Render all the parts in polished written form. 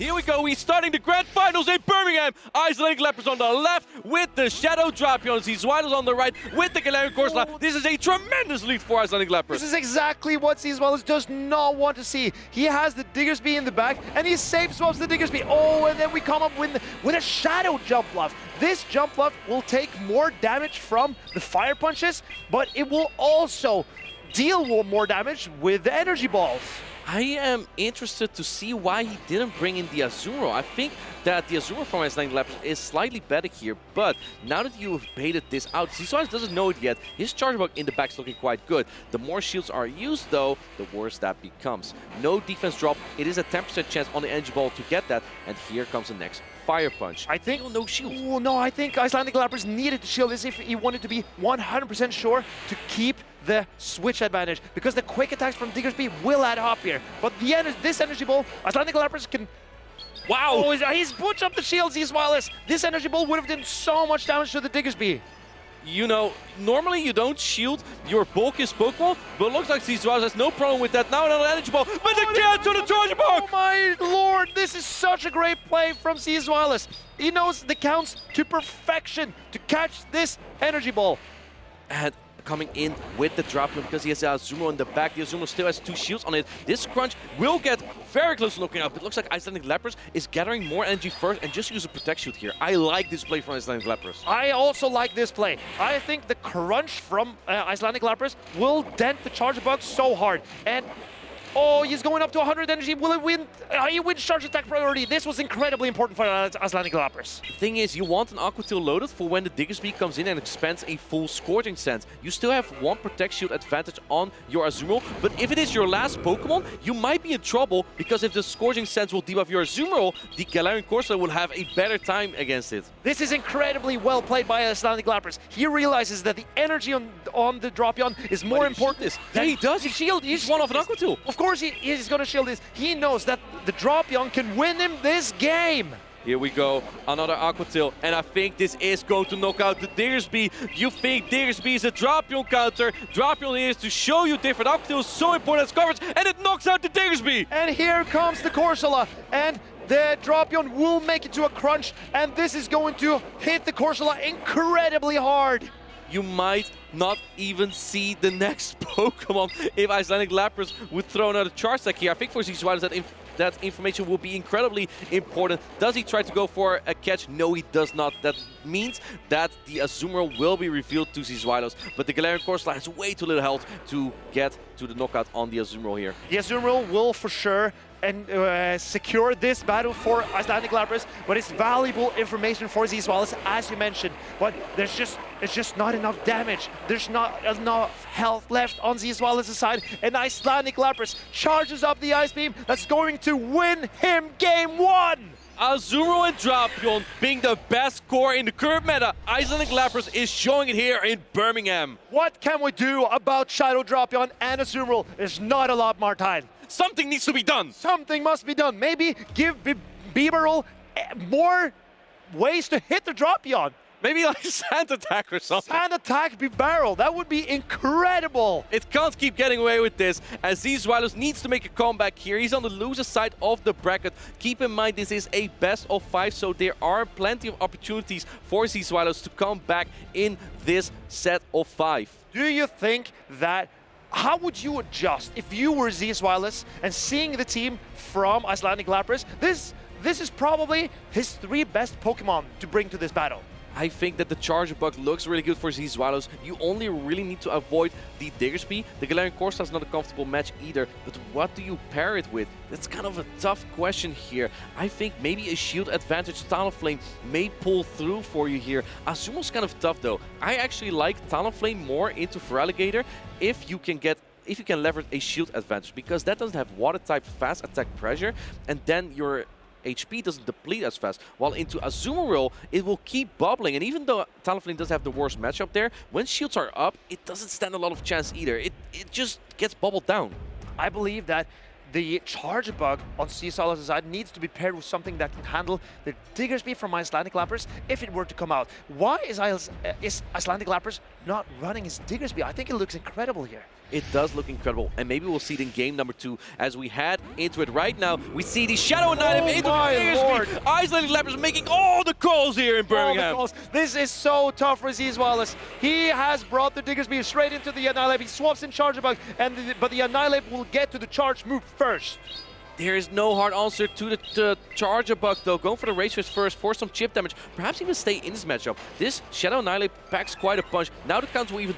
Here we go, we're starting the grand finals in Birmingham. IcelandicLapras on the left with the Shadow Drapion. Zzweilous on the right with the Galarian Corsola. This is a tremendous lead for IcelandicLapras. This is exactly what Zzweilous does not want to see. He has the Diggersby in the back and he safe swaps the Diggersby. Oh, and then we come up with a Shadow Jump Bluff. This Jump Bluff will take more damage from the Fire Punches, but it will also deal more damage with the Energy Balls. I am interested to see why he didn't bring in the Azumarill. I think that the Azumarill from IcelandicLapras is slightly better here, but now that you have baited this out, Zzweilous doesn't know it yet. His Charge Bug in the back is looking quite good. The more shields are used, though, the worse that becomes. No defense drop. It is a 10% chance on the Energy Ball to get that, and here comes the next Fire Punch. I think no shield. Oh, no, I think IcelandicLapras needed to shield this if he wanted to be 100% sure to keep the switch advantage, because the quick attacks from Diggersby will add up here. But this Energy Ball, IcelandicLapras can... Wow! Oh, he's put up the shields, Zzweilous. This Energy Ball would have done so much damage to the Diggersby. You know, normally you don't shield your bulkiest Pokemon, but it looks like Zzweilous has no problem with that. Now another Energy Ball, but again to the Charge Bug! Oh my lord, this is such a great play from Zzweilous. He knows the counts to perfection to catch this Energy Ball. And coming in with the Drapion because he has a Azumarill in the back. The Azumarill still has 2 shields on it. This crunch will get very close to knocking out. It looks like IcelandicLapras is gathering more energy first and just use a Protect Shield here. I like this play from IcelandicLapras. I also like this play. I think the crunch from IcelandicLapras will dent the Charge Bug so hard. And oh, he's going up to 100 energy. Will it win? He wins charge attack priority. This was incredibly important for IcelandicLapras. The thing is, you want an Aqua Tail loaded for when the Diggersby comes in and expands a full Scorching Sense. You still have 1 Protect Shield advantage on your Azumarill, but if it is your last Pokemon, you might be in trouble, because if the Scorching Sense will debuff your Azumarill, the Galarian Corsola will have a better time against it. This is incredibly well played by IcelandicLapras. He realizes that the energy on the Drapion is more important. Yeah, he does. He's one of an Aqua Tail. Of course he's going to shield this. He knows that the Drapion can win him this game. Here we go, another Aqua Tail, and I think this is going to knock out the Diggersby. You think Diggersby is a Drapion counter. Drapion is to show you different Aqua Tails, so important as coverage, and it knocks out the Diggersby. And here comes the Corsola, and the Drapion will make it to a crunch, and this is going to hit the Corsola incredibly hard. You might not even see the next Pokemon if IcelandicLapras would throw another Charge Attack here. I think for Zzweilous that information will be incredibly important. Does he try to go for a catch? No, he does not. That means that the Azumarill will be revealed to Zzweilous, but the Galarian Corsola has way too little health to get to the knockout on the Azumarill here. The Azumarill will for sure secure this battle for IcelandicLapras, but it's valuable information for Zzweilous, as you mentioned. But it's just not enough damage. There's not enough health left on Zzweilous' side, and IcelandicLapras charges up the Ice Beam that's going to win him Game 1! Azumarill and Drapion being the best core in the current meta. IcelandicLapras is showing it here in Birmingham. What can we do about Shadow Drapion and Azumarill? There's not a lot more time. Something needs to be done. Something must be done. Maybe give Bibarel more ways to hit the Drapion. Maybe like Sand Attack or something. Sand Attack Bibarel. That would be incredible. It can't keep getting away with this, as Zzweilous needs to make a comeback here. He's on the loser side of the bracket. Keep in mind, this is a best of 5, so there are plenty of opportunities for Zzweilous to come back in this set of 5. Do you think that... How would you adjust if you were Zzweilous and seeing the team from IcelandicLapras? This is probably his 3 best Pokemon to bring to this battle. I think that the Charge Bug looks really good for Zzweilous. You only really need to avoid the Diggersby. The Galarian Corsola is not a comfortable match either, but what do you pair it with? That's kind of a tough question here. I think maybe a shield advantage Talonflame may pull through for you here. Azumarill's kind of tough though. I actually like Talonflame more into Feraligatr if you can leverage a shield advantage, because that doesn't have water type fast attack pressure, and then your HP doesn't deplete as fast. While into Azumarill, it will keep bubbling. And even though Talonflame does have the worst matchup there, when shields are up, it doesn't stand a lot of chance either. It just gets bubbled down. I believe that the charge bug on Zzweilous' side needs to be paired with something that can handle the Diggersby from IcelandicLapras if it were to come out. Why is IcelandicLapras not running his Diggersby? I think it looks incredible here. It does look incredible, and maybe we'll see it in game number 2 as we head into it right now. We see the Shadow Knight into the Diggersby. IcelandicLapras making all the calls here in Birmingham. This is so tough for Zzweilous. He has brought the Diggersby straight into the Annihilate. He swaps in Charge Bug, but the Annihilate will get to the charge move first. There is no hard answer to the Charger Bug though. Going for the Rage Fist first for some chip damage. Perhaps even stay in this matchup. This Shadow Annihilate packs quite a punch. Now the counter will even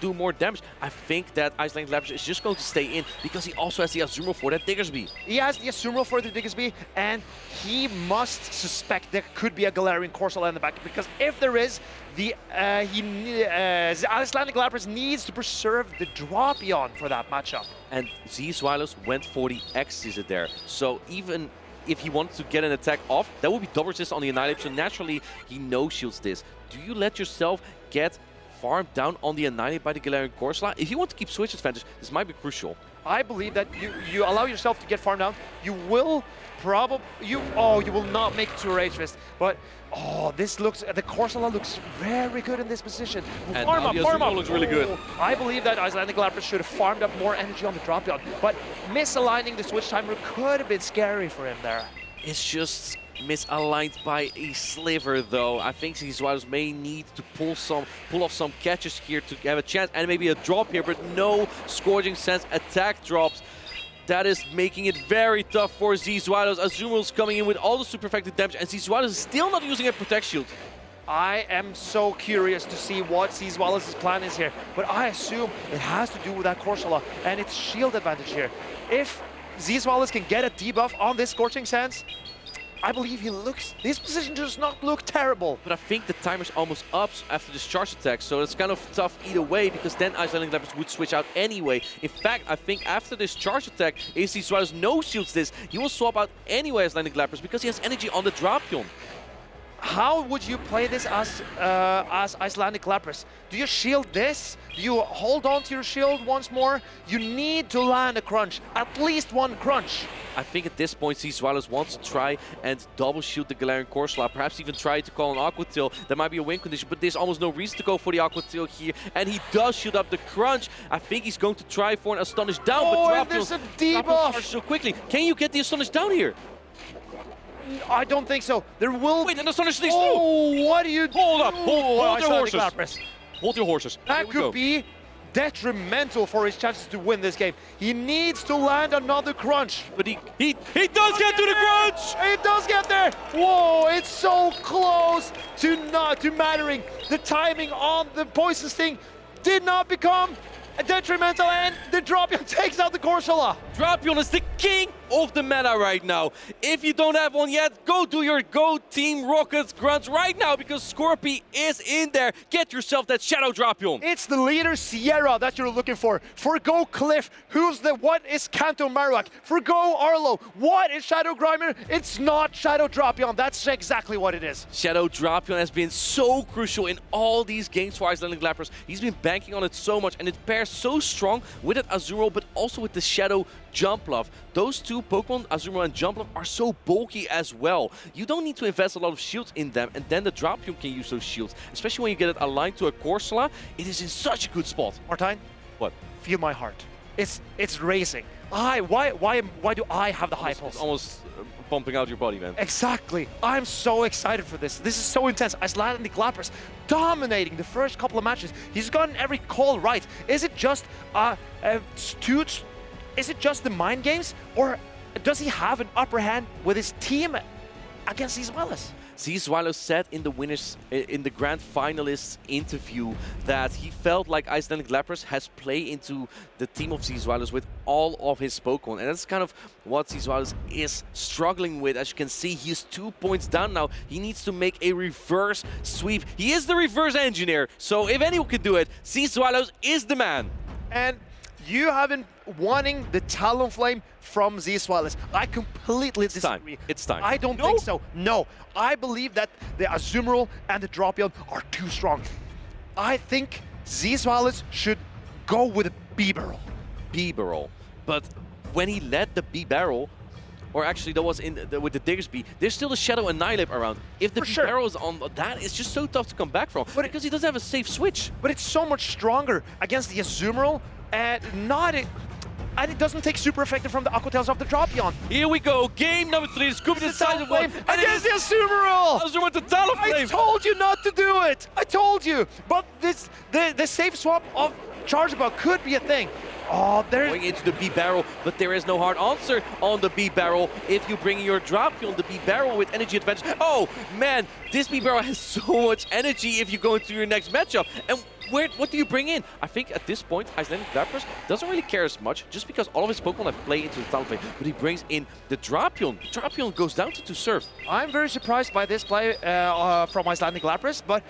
do more damage. I think that IcelandicLapras is just going to stay in because he also has the Azumarill for that Diggersby. He has the Azumarill for the Diggersby, and he must suspect there could be a Galarian Corsola in the back, because if there is, the IcelandicLapras needs to preserve the Drapion for that matchup. And Zzweilous went for the Exquisite there. So even if he wants to get an attack off, that would be double resist on the Annihilate, so naturally he no-shields this. Do you let yourself get farmed down on the Annihilate by the Galarian Corsola? If you want to keep switch advantage, this might be crucial. I believe that you allow yourself to get farmed down. You will probably you will not make it to a Rage Fist, but this looks, the Corsola looks very good in this position. And farm up. Looks really good. I believe that IcelandicLapras should have farmed up more energy on the Drapion, but misaligning the switch timer could have been scary for him there. It's just misaligned by a sliver though. I think Zzweilous may need to pull off some catches here to have a chance, and maybe a drop here, but no Scourging Sense attack drops. That is making it very tough for Zzweilous. Azumarill's coming in with all the super effective damage, and Zzweilous is still not using a Protect Shield. I am so curious to see what Zzweilous' plan is here, but I assume it has to do with that Corsola and its shield advantage here. If Zzweilous can get a debuff on this Scorching Sands, I believe his position does not look terrible. But I think the timer's almost up after this charge attack, so it's kind of tough either way, because then IcelandicLapras would switch out anyway. In fact, I think after this charge attack, if Zzweilous no-shields this, he will swap out anyway IcelandicLapras because he has energy on the Drapion. How would you play this as IcelandicLapras? Do you shield this? Do you hold on to your shield once more? You need to land a crunch, at least one crunch. I think at this point Zzweilous wants to try and double shield the Galarian Corsola, perhaps even try to call an Aqua Tail. There might be a win condition, but there's almost no reason to go for the Aqua Tail here, and he does shield up the crunch. I think he's going to try for an Astonish Down, but there's a debuff so quickly. Can you get the Astonish Down here? I don't think so. There will... Wait, and Astonish sneaks through! Oh, what do you do? Hold up, hold your horses. Hold your horses. That could be detrimental for his chances to win this game. He needs to land another crunch. But he does get to the crunch! It does get there! Whoa, it's so close to mattering. The timing on the Poison Sting did not become detrimental, and the Drapion takes out the Corsola. Drapion is the king of the meta right now. If you don't have one yet, go do your Go Team Rockets grunts right now, because Scorpy is in there. Get yourself that Shadow Drapion. It's the leader Sierra that you're looking for. Forgo Cliff, what is Kanto Marowak? Forgo Arlo, what is Shadow Grimer? It's not Shadow Drapion, that's exactly what it is. Shadow Drapion has been so crucial in all these games for IcelandicLapras. He's been banking on it so much, and it pairs so strong with that Azumarill, but also with the Shadow Jumpluff. Those two Pokemon, Azumarill and Jumpluff, are so bulky as well. You don't need to invest a lot of shields in them, and then the Drapion can use those shields. Especially when you get it aligned to a Corsola, it is in such a good spot. Martijn? What? Feel my heart. It's racing. Why do I have the high pulse? It's almost pumping out your body, man. Exactly. I'm so excited for this. This is so intense. IcelandicLapras dominating the first couple of matches. He's gotten every call right. Is it just is it just the mind games, or does he have an upper hand with his team against Zzweilous? Zzweilous said in the grand finalists interview that he felt like IcelandicLapras has played into the team of Zzweilous with all of his Pokemon, and that's kind of what Zzweilous is struggling with. As you can see, he is 2 points down now. He needs to make a reverse sweep. He is the reverse engineer, so if anyone can do it, Zzweilous is the man. And you have been wanting the Talonflame from Zzweilous. I completely disagree. It's time. I don't think so. No. I believe that the Azumarill and the Drapion are too strong. I think Zzweilous should go with a Bibarel. Bibarel. But when he led the B barrel, or actually that was with the Diggersby, there's still a Shadow Annihilate around. If the B barrel is on that, it's just so tough to come back from, because he doesn't have a safe switch. But it's so much stronger against the Azumarill, and it doesn't take super effective from the Aqua Tails off the Dropion. Here we go, game number 3, Scooby decisive one. Against the Azumarill! Azumarill with the Talonflame! I told you not to do it! I told you! But the safe swap of Charge Bug could be a thing. Oh, there's... Going into the B barrel, but there is no hard answer on the B barrel. If you bring your Dropion, the B barrel with energy advantage. Oh, man, this B barrel has so much energy if you go into your next matchup. And what do you bring in? I think at this point, IcelandicLapras doesn't really care as much, just because all of his Pokemon have played into the Talonflame, but he brings in the Dropion. The Dropion goes down to 2 serve. I'm very surprised by this play from IcelandicLapras, but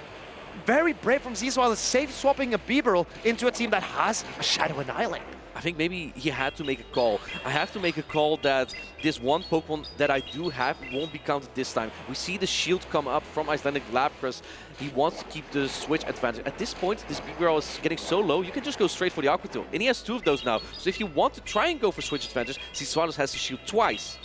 very brave from Zzweilous, safe swapping a Bibarel into a team that has a Shadow Annihilate. I think maybe he had to make a call. I have to make a call that this one Pokemon that I do have won't be counted this time. We see the shield come up from IcelandicLapras. He wants to keep the switch advantage. At this point, this Bibarel is getting so low, you can just go straight for the Aqua Tail. And he has 2 of those now. So if you want to try and go for switch advantage, Zzweilous has to shield twice.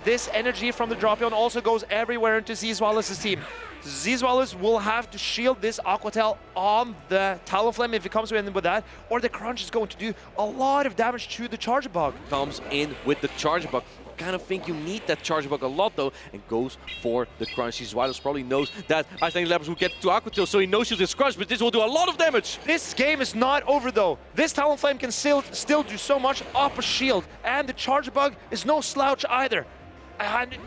This energy from the Dropion also goes everywhere into Zzweilous' team. Zzweilous will have to shield this Aqua Tail on the Talonflame if he comes in with that, or the Crunch is going to do a lot of damage to the Charge Bug. Comes in with the Charge Bug. Kind of think you need that Charge Bug a lot though, and goes for the Crunch. Zzweilous probably knows that IcelandicLapras will get to Aqua Tail, so he knows she's his Crunch, but this will do a lot of damage. This game is not over though. This Talonflame can still do so much off a shield, and the Charge Bug is no slouch either. And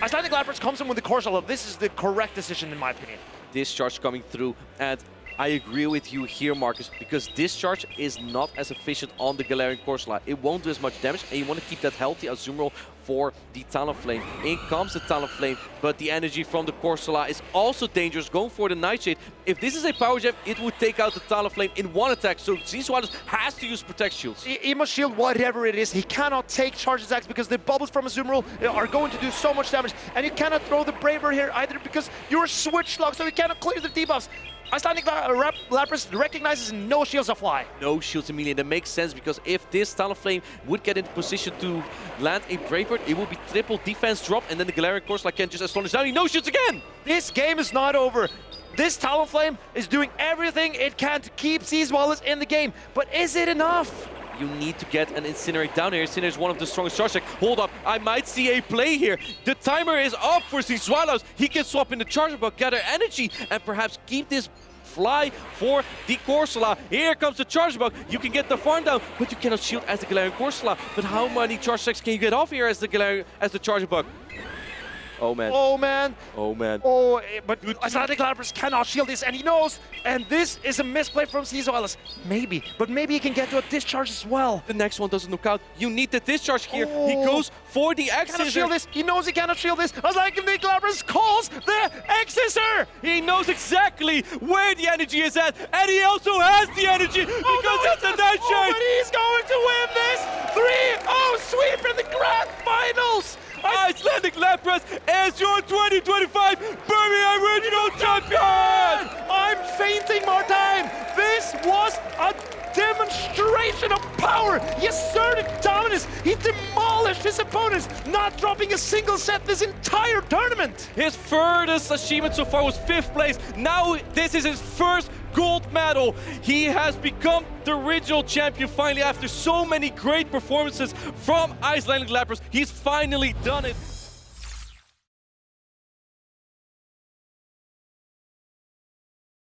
IcelandicLapras comes in with the Corsola. This is the correct decision in my opinion. Discharge coming through, and I agree with you here, Marcus, because Discharge is not as efficient on the Galarian Corsola. It won't do as much damage, and you want to keep that healthy Azumarill for the Talonflame. In comes the Talonflame, but the energy from the Corsola is also dangerous, going for the Nightshade. If this is a Power Gem, it would take out the Talonflame in 1 attack, so Zzweilous has to use Protect Shields. He must shield whatever it is. He cannot take charge attacks because the bubbles from Azumarill are going to do so much damage, and you cannot throw the Brave Bird here either because you're switch locked, so you cannot clear the debuffs. IcelandicLapras recognizes no shields fly. No shields immediately. That makes sense because if this Talonflame would get into position to land a Brave Bird, it will be triple defense drop, and then the Galarian Corsola can just astonish down. He no shields again! This game is not over. This Talonflame is doing everything it can to keep Zzweilous in the game, but is it enough? You need to get an Incinerate down here. Incinerate is one of the strongest charge tech. Hold up, I might see a play here. The timer is up for Zzweilous. He can swap in the Charger Bug, gather energy, and perhaps keep this fly for the Corsola. Here comes the Charge Bug. You can get the farm down, but you cannot shield as the Galarian Corsola. But how many charge techs can you get off here as the Charge Bug? Oh man. Oh man. Oh man. Oh, but IcelandicLapras cannot shield this, and he knows. And this is a misplay from Zzweilous. Maybe, but maybe he can get to a discharge as well. The next one doesn't knock out. You need the discharge here. Oh. He goes for the X Cannot shield this. He knows he cannot shield this. IcelandicLapras calls the X-Scissor. He knows exactly where the energy is at, and he also has the energy because it's a Nightshade. But he's going to win this 3-0 sweep in the grand finals. IcelandicLapras is your 2025 Birmingham Regional Champion! I'm fainting more time! This was a demonstration of power! He asserted dominance! He demolished his opponents, not dropping a single set this entire tournament! His furthest achievement so far was 5th place. Now this is his first gold medal. He has become the regional champion finally after so many great performances from IcelandicLapras. He's finally done it.